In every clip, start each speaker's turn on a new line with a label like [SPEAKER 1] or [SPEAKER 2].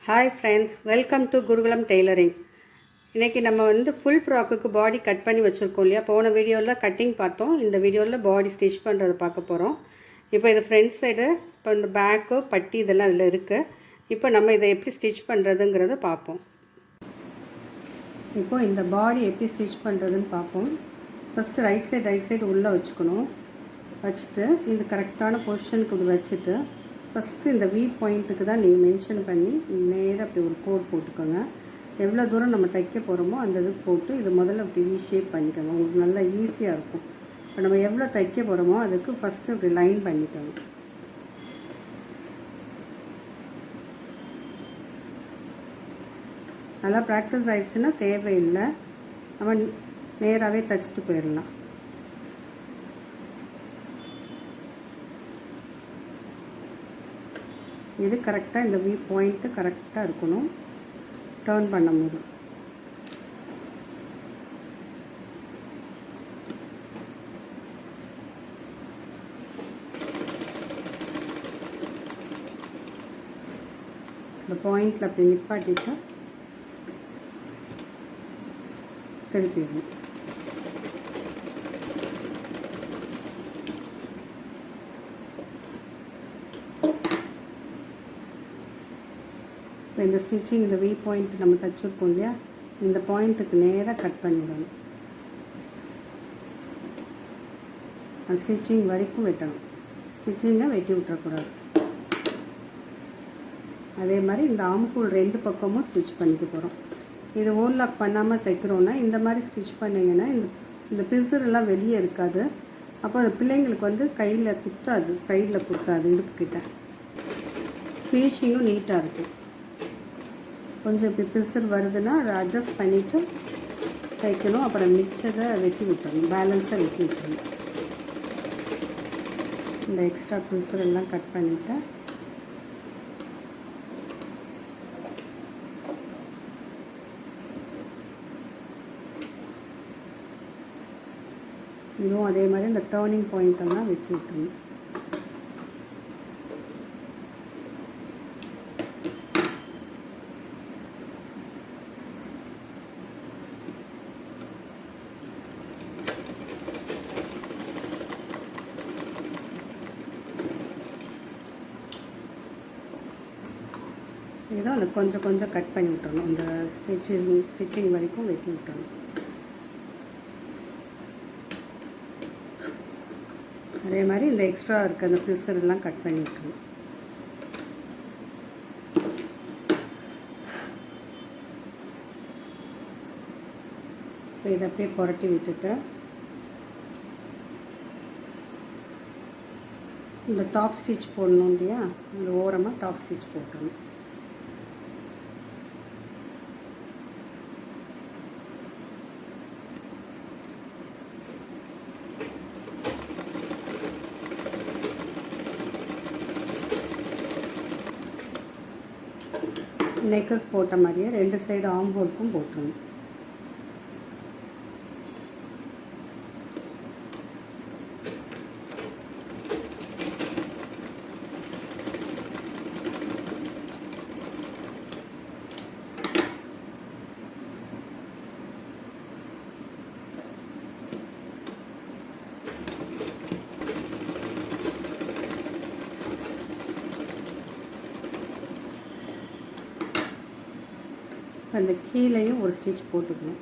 [SPEAKER 1] Hi friends, welcome to Gurukulam tailoring. இன்றைக்கி நம்ம full ஃப்ராக்குக்கு பாடி cut பண்ணி வச்சுருக்கோம் இல்லையா. போன வீடியோவில் கட்டிங் பார்த்தோம். இந்த வீடியோவில் பாடி ஸ்டிச் பண்ணுறது பார்க்க போகிறோம். இப்போ இது ஃப்ரண்ட் சைடு, இப்போ இந்த பேக்கு பட்டி இதெல்லாம் அதில் இருக்குது. இப்போ நம்ம இதை எப்படி ஸ்டிச் பண்ணுறதுங்கிறத பார்ப்போம். இப்போது இந்த பாடி எப்படி ஸ்டிச் பண்ணுறதுன்னு பார்ப்போம். ஃபஸ்ட்டு ரைட் சைடு உள்ளே வச்சுக்கணும். வச்சுட்டு இது கரெக்டான பொசிஷனுக்கு இப்படி வச்சுட்டு ஃபஸ்ட்டு இந்த வி பாயிண்ட்டுக்கு தான் நீங்கள் மென்ஷன் பண்ணி நேராக அப்படி ஒரு கோட் போட்டுக்கோங்க. எவ்வளோ தூரம் நம்ம தைக்க போகிறோமோ அந்த இது போட்டு இது முதல்ல அப்படி வி ஷேப் பண்ணிக்கோங்க. உங்களுக்கு நல்லா ஈஸியாக இருக்கும். இப்போ நம்ம எவ்வளோ தைக்க போகிறோமோ அதுக்கு ஃபஸ்ட்டு அப்படி லைன் பண்ணிக்கோங்க. நல்லா ப்ராக்டிஸ் ஆகிடுச்சுன்னா தேவையில்லை, நம்ம நேராகவே தைச்சிட்டு போயிடலாம். இது கரெக்டாக இந்த வி பாயிண்ட்டு கரெக்டாக இருக்கணும் டர்ன் பண்ணும்போது. இந்த பாயிண்டில் அப்படி நிப்பாட்டிட்டு திருப்பிடணும். இப்போ இந்த ஸ்டிச்சிங், இந்த வி பாயிண்ட் நம்ம தைச்சிருக்கோம் இல்லையா, இந்த பாயிண்ட்டுக்கு நேராக கட் பண்ணிடணும். ஸ்டிச்சிங் வரைக்கும் வெட்டணும். ஸ்டிச்சிங்கை வெட்டி விட்டுறக்கூடாது. அதே மாதிரி இந்த ஆம்ஹோல் ரெண்டு பக்கமும் ஸ்டிச் பண்ணிக்க போகிறோம். இது ஓவர்லாக் பண்ணாமல் தைக்கிறோன்னா இந்த மாதிரி ஸ்டிச் பண்ணிங்கன்னா இந்த பிசரெல்லாம் வெளியே இருக்காது. அப்போ பிள்ளைங்களுக்கு கையில் குத்தாது, சைடில் குத்தாது, இடுப்புக்கிட்ட. ஃபினிஷிங்கும் நீட்டாக இருக்கும். கொஞ்சம் இப்படி பிசர் வருதுன்னா அதை அட்ஜஸ்ட் பண்ணிவிட்டு தைக்கணும். அப்புறம் மிச்சதை வெட்டி விட்டுறணும், பேலன்ஸாக வெட்டி விட்டுறணும். இந்த எக்ஸ்ட்ரா பிசர் எல்லாம் கட் பண்ணிவிட்டேன். இதுவும் அதே மாதிரி இந்த டர்னிங் பாயிண்டெல்லாம் வெட்டி விட்டுறணும். ஏதோ அந்த கொஞ்சம் கட் பண்ணி விட்டுறணும். இந்த ஸ்டிச்சிங் வரைக்கும் வெட்டி விட்டுறணும். அதே மாதிரி இந்த எக்ஸ்ட்ரா இருக்க அந்த பிசர் எல்லாம் கட் பண்ணி விட்டுறணும். இப்போ இதை அப்படியே புரட்டி விட்டுட்டு இந்த டாப் ஸ்டிச் போடணும் இல்லையா, இந்த ஓரமாக டாப் ஸ்டிச் போட்டணும். நெக்குக்கு போட்ட மாதிரியே ரெண்டு சைடு ஆம்போலுக்கும் போட்டுருணும். அந்த கீழையும் ஒரு ஸ்டிச் போட்டுக்கணும்.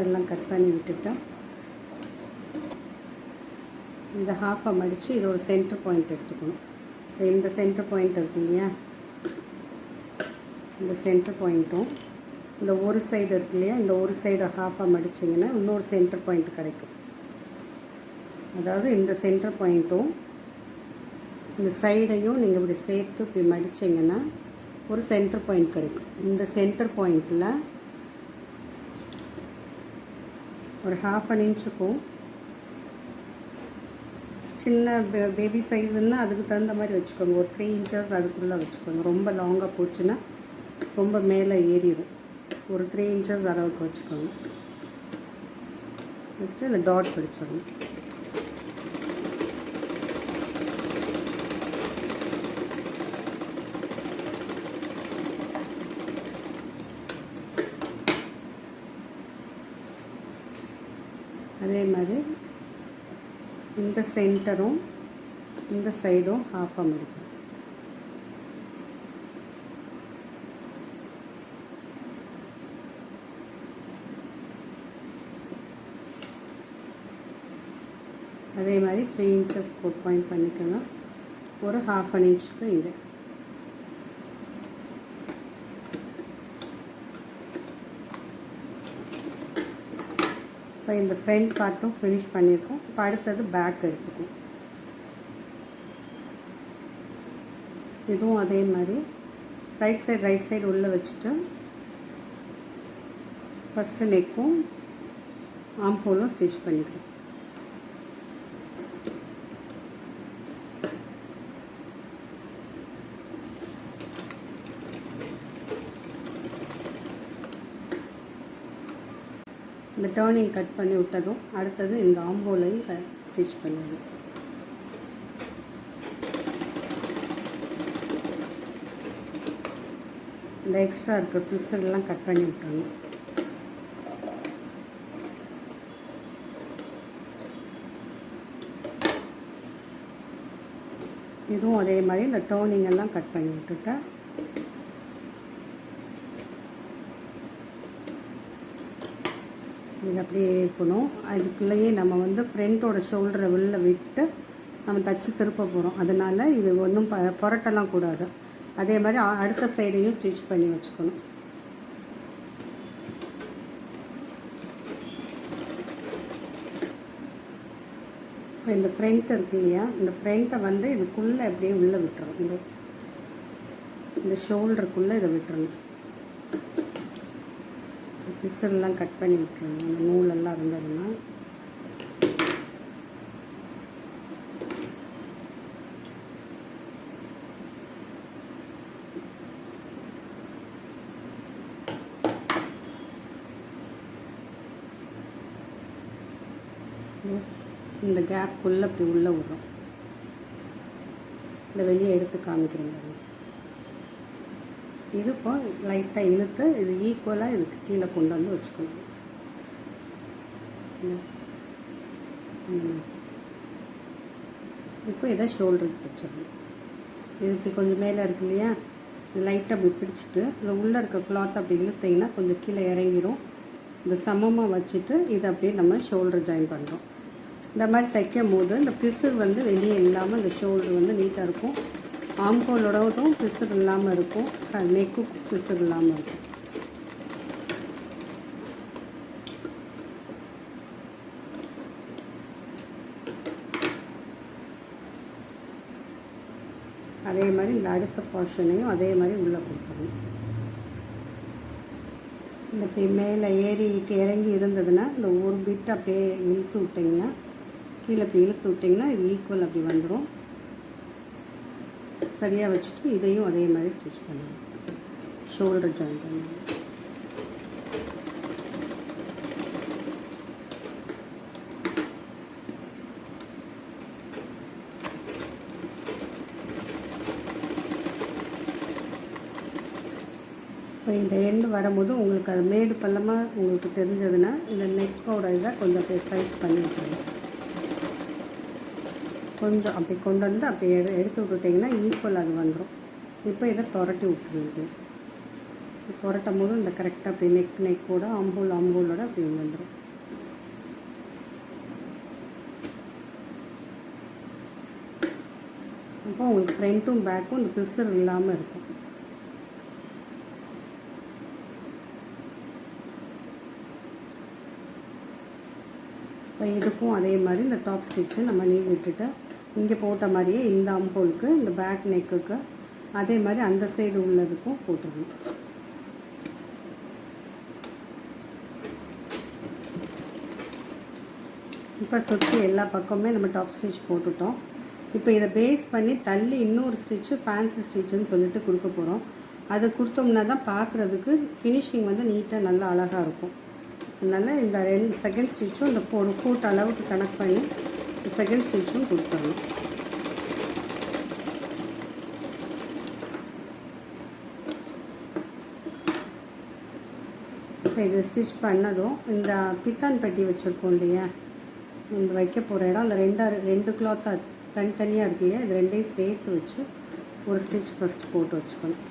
[SPEAKER 1] எல்லாம் கட் பண்ணி விட்டுட்டோம். இந்த ஹாஃபை மடித்து இது ஒரு சென்டர் பாயிண்ட் எடுத்துக்கணும். இந்த சென்டர் பாயிண்ட் இருக்கு இல்லையா, இந்த சென்டர் பாயிண்ட்டும் இந்த ஒரு சைடு இருக்கு இல்லையா, இந்த ஒரு சைடை ஹாஃபாக மடிச்சிங்கன்னா இன்னொரு சென்டர் பாயிண்ட் கிடைக்கும். அதாவது இந்த சென்டர் பாயிண்ட்டும் இந்த சைடையும் நீங்கள் இப்படி சேர்த்து இப்படி மடிச்சிங்கன்னா ஒரு சென்டர் பாயிண்ட் கிடைக்கும். இந்த சென்டர் பாயிண்டில் ஒரு 1/2 இன்ச்சுக்கும், சின்ன பேபி சைஸுன்னா அதுக்கு தகுந்த மாதிரி வச்சுக்கோங்க. ஒரு 3 இன்ச்சஸ் அதுக்குள்ளே வச்சுக்கோங்க. ரொம்ப லாங்காக போச்சுன்னா ரொம்ப மேலே ஏறிடும். ஒரு 3 இன்ச்சஸ் அளவுக்கு வச்சுக்கோங்க. வச்சுட்டு இந்த டாட் பிடிச்சிடணும். அதே மாதிரி இந்த சென்டரும் இந்த சைடும் ஹாஃபாக மடிக்கணும். அதே மாதிரி 3 inches பாயிண்ட் பண்ணிக்கணும். ஒரு 1/2 inch இங்கே. இப்போ இந்த ஃப்ரண்ட் பார்ட்டும் ஃபினிஷ் பண்ணியிருக்கோம். இப்போ அடுத்தது பேக் எடுத்துக்கும். இதுவும் அதே மாதிரி ரைட் சைடு உள்ளே வச்சுட்டு ஃபஸ்ட்டு நெக்கும் ஆம்ஹோலும் ஸ்டிச் பண்ணிக்கிறோம். இந்த டர்னிங் கட் பண்ணி விட்டதும் அடுத்தது இந்த ஆம்போலையும் ஸ்டிச் பண்ணிடுவோம். இந்த எக்ஸ்ட்ரா இருக்கிற பிசர்லாம் கட் பண்ணி விட்டணும். இதுவும் அதே மாதிரி இந்த டர்னிங் எல்லாம் கட் பண்ணி விட்டுட்டேன். இது அப்படியே இருக்கணும். அதுக்குள்ளேயே நம்ம வந்து ஃப்ரண்ட்டோட ஷோல்டரை வெளில விட்டு நம்ம தச்சு திருப்ப போகிறோம். அதனால் இது ஒன்றும் புரட்டலாம் கூடாது. அதே மாதிரி அடுத்த சைடையும் ஸ்டிச் பண்ணி வச்சுக்கணும். இப்போ இந்த ஃப்ரண்ட் இருக்கு இல்லையா, இந்த ஃப்ரண்ட்டை வந்து இதுக்குள்ளே அப்படியே உள்ளே விட்டுறோம். இந்த ஷோல்டருக்குள்ளே இதை விட்டுறணும். பிசர்லாம் கட் பண்ணி விட்டுருங்க. அந்த நூலெல்லாம் இருந்ததுன்னா இந்த கேப்புக்குள்ளே அப்படி உள்ளே விடுறோம். இந்த வெளியே எடுத்து காமிக்கிறோங்க. இது இப்போ லைட்டாக இழுத்து இது ஈக்குவலாக இதுக்கு கீழே கொண்டு வந்து வச்சுக்கணும். இப்போ இதை ஷோல்டருக்கு தைச்சிடணும். இது இப்படி கொஞ்சம் மேலே இருக்கு இல்லையா, இது லைட்டாக அப்படி பிடிச்சிட்டு இந்த உள்ளே இருக்க கிளாத் அப்படி இழுத்திங்கன்னா கொஞ்சம் கீழே இறங்கிடும். இந்த சமமாக வச்சுட்டு இதை அப்படியே நம்ம ஷோல்டர் ஜாயின் பண்ணுறோம். இந்த மாதிரி தைக்கும் போது இந்த பிசர் வந்து வெளியே இல்லாமல் இந்த ஷோல்டர் வந்து நீட்டாக இருக்கும். ஆம்ஹோலோடவும் பிசர் இல்லாமல் இருக்கும். நெக்கும் பிசர் இல்லாமல் இருக்கும். அதே மாதிரி இந்த அடுத்த போர்ஷனையும் அதே மாதிரி உள்ளே கொடுத்துடணும். இந்த இப்படி மேலே ஏறிட்டு இறங்கி இருந்ததுன்னா இந்த ஒரு பிட் அப்படியே இழுத்து விட்டிங்கன்னா, கீழே இப்படி இழுத்து விட்டிங்கன்னா இது ஈக்குவல் அப்படி வந்துடும். சரியாக வச்சுட்டு இதையும் அதே மாதிரி ஸ்டிச் பண்ணுவோம். ஷோல்டர் ஜாயின் பண்ணுவோம். இப்போ இந்த எண்டு வரும்போது உங்களுக்கு அது மேடு பள்ளமாக உங்களுக்கு தெரிஞ்சதுன்னா இந்த நெக்கோட இதை கொஞ்சம் சைஸ் பண்ணி விட்டுருங்க. கொஞ்சம் அப்படி கொண்டு வந்து அப்படி எடுத்து விட்டுட்டிங்கன்னா ஈக்குவல் அது வந்துடும். இப்போ இதை புரட்டி விட்டுருங்க. புரட்டும் போது இந்த கரெக்டாக அப்படி நெக்கோட ஆம்போலோட அப்படி வந்துடும். அப்போ உங்களுக்கு ஃப்ரண்ட்டும் பேக்கும் இந்த பிசர் இல்லாமல் இருக்கும். இப்போ இதுக்கும் அதே மாதிரி இந்த டாப் ஸ்டிச்சு நம்ம நீ விட்டுட்டு இங்கே போட்ட மாதிரியே இந்த ஆம்போலுக்கு இந்த பேக் நெக்குக்கு அதே மாதிரி அந்த சைடு உள்ளதுக்கும் போட்டுருணும். இப்போ சுற்றி எல்லா பக்கமுமே நம்ம டாப் ஸ்டிச் போட்டுட்டோம். இப்போ இதை பேஸ் பண்ணி தள்ளி இன்னொரு ஸ்டிச்சு ஃபேன்சி ஸ்டிச்சுன்னு சொல்லிட்டு கொடுக்க போகிறோம். அது கொடுத்தோம்னா தான் பார்க்குறதுக்கு ஃபினிஷிங் வந்து நீட்டாக நல்லா அழகாக இருக்கும். அதனால் இந்த செகண்ட் ஸ்டிச்சும் இந்த ஃபுட் அளவுக்கு கனெக்ட் பண்ணி செகண்ட் ஸ்டிச்சும் கொடுத்துடணும். இப்போ இது ஸ்டிச் பண்ணதும் இந்த பித்தான் பெட்டி வச்சுருக்கோம் இல்லையா, இந்த வைக்க போகிற இடம் அந்த ரெண்டு கிளாத்தாக தனித்தனியாக இருக்கு இல்லையா, இது ரெண்டையும் சேர்த்து வச்சு ஒரு ஸ்டிச் ஃபஸ்ட்டு போட்டு வச்சுக்கணும்.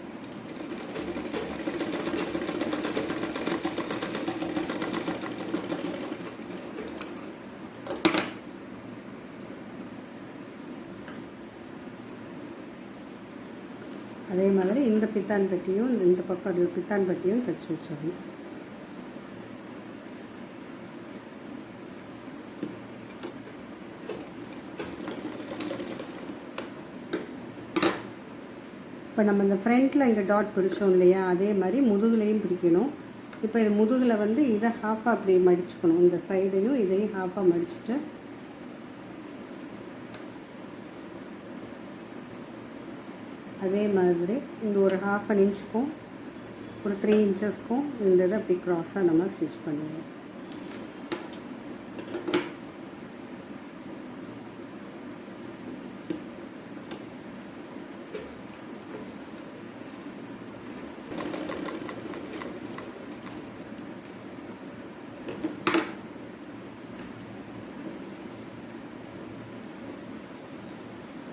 [SPEAKER 1] அதே மாதிரி இந்த பித்தான் பட்டியும் இந்த பக்கம் அதில் பித்தான் பட்டியும் தைச்சி வச்சிடணும். இப்போ நம்ம இந்த ஃப்ரண்ட்டில் இங்கே டாட் பிடிச்சோம் இல்லையா, அதே மாதிரி முதுகுலையும் பிடிக்கணும். இப்போ இது முதுகில் வந்து இதை ஹாஃபாக அப்படி மடிச்சுக்கணும். இந்த சைடையும் இதையும் ஹாஃபாக மடிச்சுட்டு அதே மாதிரி இந்த ஒரு 1/2 இன்ச்சுக்கும் ஒரு 3 இன்ச்சஸ்க்கும் இந்த இதை அப்படி க்ராஸாக நம்ம ஸ்டிச் பண்ணுவோம்.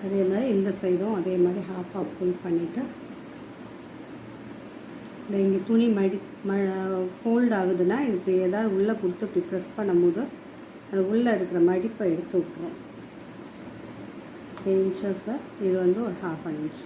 [SPEAKER 1] அதே மாதிரி இந்த சைடும் அதே மாதிரி ஹாஃப் ஃபுல் பண்ணிவிட்டு இந்த இங்கே துணி ஃபோல்ட் ஆகுதுன்னா இப்படி ஏதாவது உள்ளே கொடுத்து இப்படி ப்ரெஸ் பண்ணும்போது அது உள்ளே இருக்கிற மடிப்பை எடுத்து விட்டுரும். 3 இன்ச்சஸை இது வந்து ஒரு 1/2 இன்ச்.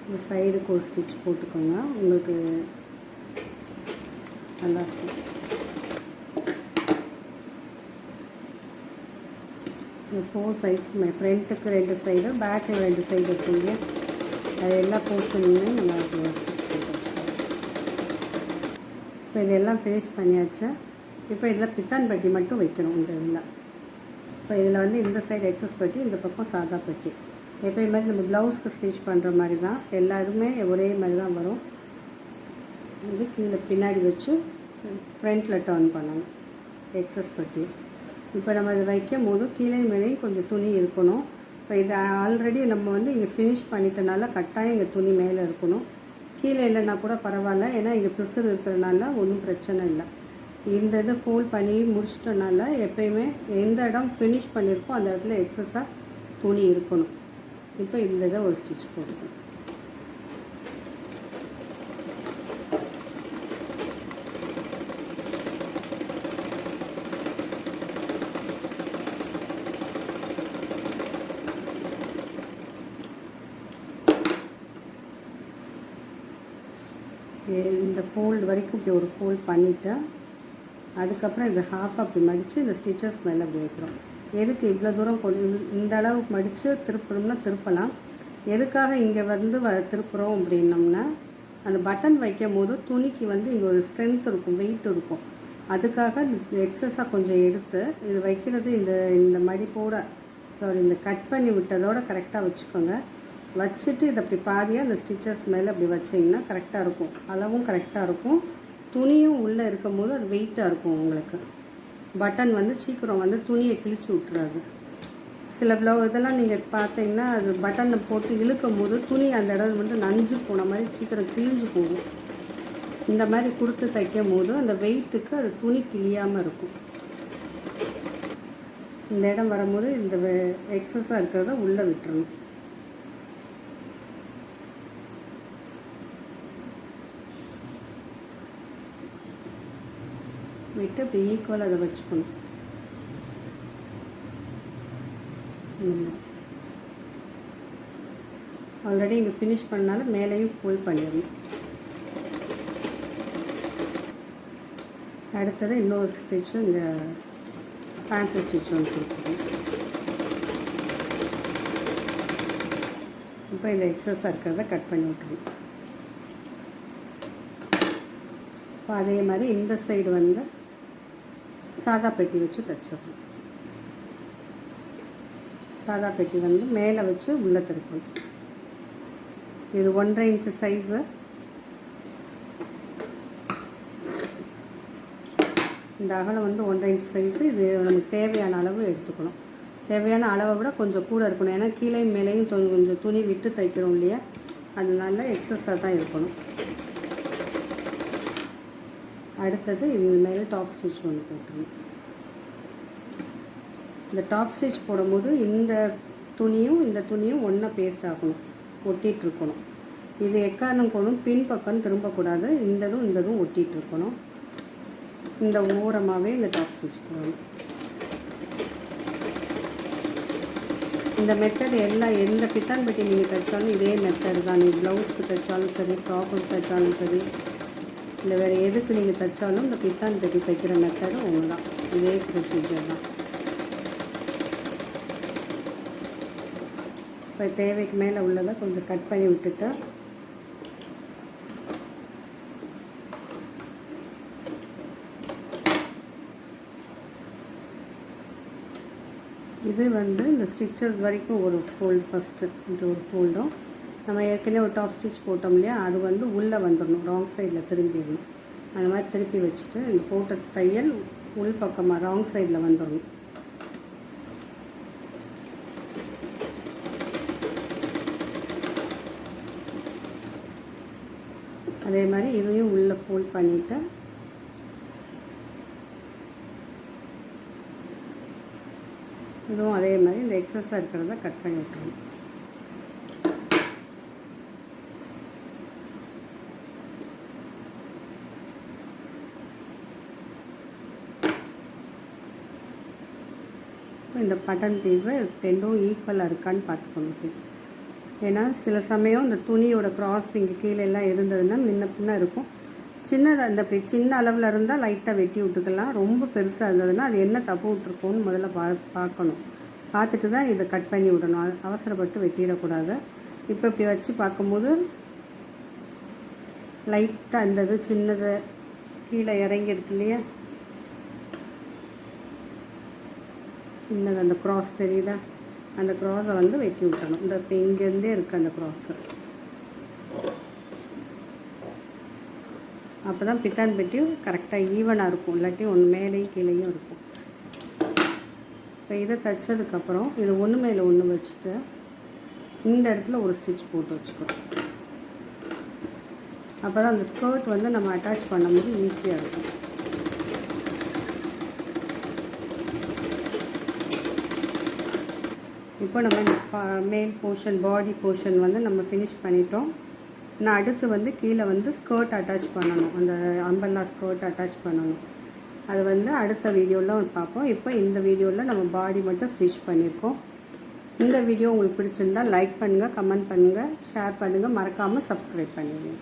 [SPEAKER 1] இந்த சைடுக்கு ஒரு ஸ்டிச் போட்டுக்கோங்க, உங்களுக்கு நல்லாயிருக்கும். இந்த 4 சைட்ஸுமே ஃப்ரண்ட்டுக்கு 2 சைடு, பேக்கு 2 சைடு இருக்குங்க, அது எல்லா போர்ஷனுமே நம்ம ஸ்டிச் போட்டு வச்சுக்கலாம். இப்போ இதெல்லாம் ஃபினிஷ் பண்ணியாச்சு. இப்போ இதில் பித்தான் பட்டி மட்டும் வைக்கணும். இந்த இதில் இப்போ இதில் வந்து இந்த சைடு எக்ஸஸ் பட்டி, இந்த பக்கம் சாதா பட்டி. எப்போயுமே நம்ம ப்ளவுஸ்க்கு ஸ்டிச் பண்ணுற மாதிரி தான், எல்லாருமே ஒரே மாதிரி தான் வரும். இது கீழே பின்னாடி வச்சு ஃப்ரண்ட்டில் டர்ன் பண்ணணும் எக்ஸஸ் பட்டி. இப்போ நம்ம இதை வைக்கும் போது கீழே மேலேயும் கொஞ்சம் துணி இருக்கணும். இப்போ இதை ஆல்ரெடி நம்ம வந்து இங்கே ஃபினிஷ் பண்ணிட்டனால கட்டாயம் இங்கே துணி மேலே இருக்கணும். கீழே இல்லைன்னா கூட பரவாயில்ல, ஏன்னா இங்கே ப்ரெஷர் இருக்கிறனால ஒன்றும் பிரச்சனை இல்லை. இந்த இது ஃபோல்ட் பண்ணி முடிச்சிட்டனால எப்போயுமே எந்த இடம் ஃபினிஷ் பண்ணியிருக்கோ அந்த இடத்துல எக்ஸஸாக துணி இருக்கணும். இப்போ இந்த இதை ஒரு ஸ்டிச் போட்டுக்கணும். இந்த ஃபோல்டு வரைக்கும் இப்படி ஒரு ஃபோல்ட் பண்ணிவிட்டு அதுக்கப்புறம் இந்த ஹாஃப் அப்படி மடித்து இந்த ஸ்டிச்சஸ் மேலே அப்படி வைக்கிறோம். எதுக்கு இவ்வளோ தூரம் இந்த அளவுக்கு மடித்து திருப்பணும்னா திருப்பலாம். எதுக்காக இங்கே வந்து திருப்புறோம் அப்படின்னோம்னா, அந்த பட்டன் வைக்கும் போது துணிக்கு வந்து இங்கே ஒரு ஸ்ட்ரென்த் இருக்கும், வெயிட் இருக்கும். அதுக்காக எக்ஸஸாக கொஞ்சம் எடுத்து இது வைக்கிறது இந்த மடிப்போட இந்த கட் பண்ணி விட்டதோட கரெக்டாக வச்சுக்கோங்க. வச்சுட்டு இதை அப்படி பாதியாக அந்த ஸ்டிச்சஸ் மேலே அப்படி வச்சிங்கன்னா கரெக்டாக இருக்கும், அளவும் கரெக்டாக இருக்கும், துணியும் உள்ளே இருக்கும் போது அது வெயிட்டாக இருக்கும். உங்களுக்கு பட்டன் வந்து சீக்கிரம் வந்து துணியை கிழிச்சு விட்டுறாது. சில இதெல்லாம் நீங்கள் பார்த்தீங்கன்னா அது பட்டனை போட்டு இழுக்கும் போது துணி அந்த இடம் வந்து நஞ்சு போன மாதிரி சீக்கிரம் கிழிஞ்சு போகும். இந்த மாதிரி கொடுத்து தைக்கும் போது அந்த வெயிட்டுக்கு அது துணி கிழியாமல் இருக்கும். இந்த இடம் வரும்போது இந்த எக்ஸஸாக இருக்கிறத உள்ளே விட்டுறணும். விட்டு அப்படி ஈக்குவல் அதை வச்சுக்கணும். ஆல்ரெடி இங்கே ஃபினிஷ் பண்ணாலும் மேலேயும் ஃபோல்ட் பண்ணிடணும். அடுத்தது இன்னொரு ஸ்டிச்சும் இந்த ஃபேன்சி ஸ்டிச் ஒன்று கொடுத்துருக்கோம். இப்போ இந்த எக்ஸஸாக இருக்கிறத கட் பண்ணி விட்டுருவோம். இப்போ அதே மாதிரி இந்த சைடு வந்து சாதா பெட்டி வச்சு தைச்சிடணும். சாதா பெட்டி வந்து மேலே வச்சு உள்ளே திருப்பணும். இது 1.5 இன்ச்சு சைஸு. இந்த அகலம் வந்து 1.5 இன்ச் சைஸு. இது நமக்கு தேவையான அளவு எடுத்துக்கணும். தேவையான அளவை விட கொஞ்சம் கூட இருக்கணும். ஏன்னா கீழே மேலேயும் கொஞ்சம் துணி விட்டு தைக்கிறோம் இல்லையா, அதனால எக்ஸஸாக தான் இருக்கணும். அடுத்தது இது மேலே டாப் ஸ்டிச் ஒன்று போட்டுருணும். இந்த டாப் ஸ்டிச் போடும்போது இந்த துணியும் ஒன்றா பேஸ்ட் ஆகணும், ஒட்டிகிட்டு இருக்கணும். இது எக்காரணம் கொண்டும் பின்பக்கம் திரும்பக்கூடாது. இந்ததும் ஒட்டிகிட்டு இருக்கணும். இந்த ஓரமாகவே இந்த டாப் ஸ்டிச் போடணும். இந்த மெத்தட் எந்த பித்தான் பெட்டி நீங்கள் தைச்சாலும் இதே மெத்தட் தான். நீங்கள் ப்ளவுஸ்க்கு தைச்சாலும் சரி, ஃப்ராக்குக்கு தைச்சாலும் சரி, இல்லை வேறு எதுக்கு நீங்கள் தைச்சாலும் இந்த பித்தான் பெட்டி தைக்கிற மெத்தடு ஒன்று தான். இதே ப்ரொசீஜர் தான். இப்போ தேவைக்கு மேலே உள்ளதை கொஞ்சம் கட் பண்ணி விட்டுட்டு இது வந்து இந்த ஸ்டிச்சஸ் வரைக்கும் ஒரு ஃபோல்டு, ஃபஸ்ட்டு இப்படி ஒரு ஃபோல்டும், நம்ம ஏற்கனவே ஒரு டாப் ஸ்டிச் போட்டோம் இல்லையா, அது வந்து உள்ளே வந்துடணும், ராங் சைடில் திரும்பிடணும். அந்த மாதிரி திருப்பி வச்சுட்டு இந்த போட்ட தையல் உள் பக்கமாக ராங் சைடில் வந்துடணும். அதே மாதிரி இதையும் உள்ளே ஃபோல்ட் பண்ணிவிட்டு இதுவும் அதே மாதிரி இந்த எக்ஸஸாக இருக்கிறத கட் பண்ணி விட்டுருணும். இந்த பட்டன் பீஸை ரெண்டும் ஈக்குவலாக இருக்கான்னு பார்த்துக்கணும். ஏன்னா சில சமயம் இந்த துணியோட கிராஸிங் கீழே எல்லாம் இருந்ததுன்னா முன்ன பின்ன இருக்கும். சின்னதாக இந்த சின்ன அளவில் இருந்தால் லைட்டாக வெட்டி விட்டுக்கலாம். ரொம்ப பெருசாக இருந்ததுன்னா அது என்ன தப்பு விட்ருக்கோன்னு முதல்ல பார்க்கணும். பார்த்துட்டு தான் இதை கட் பண்ணி விடணும். அவசரப்பட்டு வெட்டிடக்கூடாது. இப்போ இப்படி வச்சு பார்க்கும்போது லைட்டாக இருந்தது, சின்னதை கீழே இறங்கியிருக்கு இல்லையா, சின்னது அந்த க்ராஸ் தெரியுதா, அந்த க்ராஸை வந்து வெட்டி விட்டணும். இந்த இப்போ இங்கேருந்தே இருக்குது அந்த க்ராஸு. அப்போ தான் பித்தான் பெட்டியும் கரெக்டாக ஈவனாக இருக்கும். இல்லாட்டி ஒன்று மேலேயும் கீழேயும் இருக்கும். இப்போ இதை தைச்சதுக்கப்புறம் இது ஒன்று மேலே ஒன்று வச்சுட்டு இந்த இடத்துல ஒரு ஸ்டிச் போட்டு வச்சுக்கணும். அப்போ தான் அந்த ஸ்கர்ட் வந்து நம்ம அட்டாச் பண்ணும்போது ஈஸியாக இருக்கும். இப்போ நம்ம மேல் போர்ஷன், பாடி போர்ஷன் வந்து நம்ம ஃபினிஷ் பண்ணிட்டோம். நான் அடுத்து வந்து கீழே வந்து ஸ்கர்ட் அட்டாச் பண்ணணும், அந்த அம்பர்லா ஸ்கர்ட் அட்டாச் பண்ணணும். அது வந்து அடுத்த வீடியோவில் பார்ப்போம். இப்போ இந்த வீடியோவில் நம்ம பாடி மட்டும் ஸ்டிச் பண்ணியிருக்கோம். இந்த வீடியோ உங்களுக்கு பிடிச்சிருந்தால் லைக் பண்ணுங்கள், கமெண்ட் பண்ணுங்கள், ஷேர் பண்ணுங்கள், மறக்காமல் சப்ஸ்கிரைப் பண்ணிடுங்க.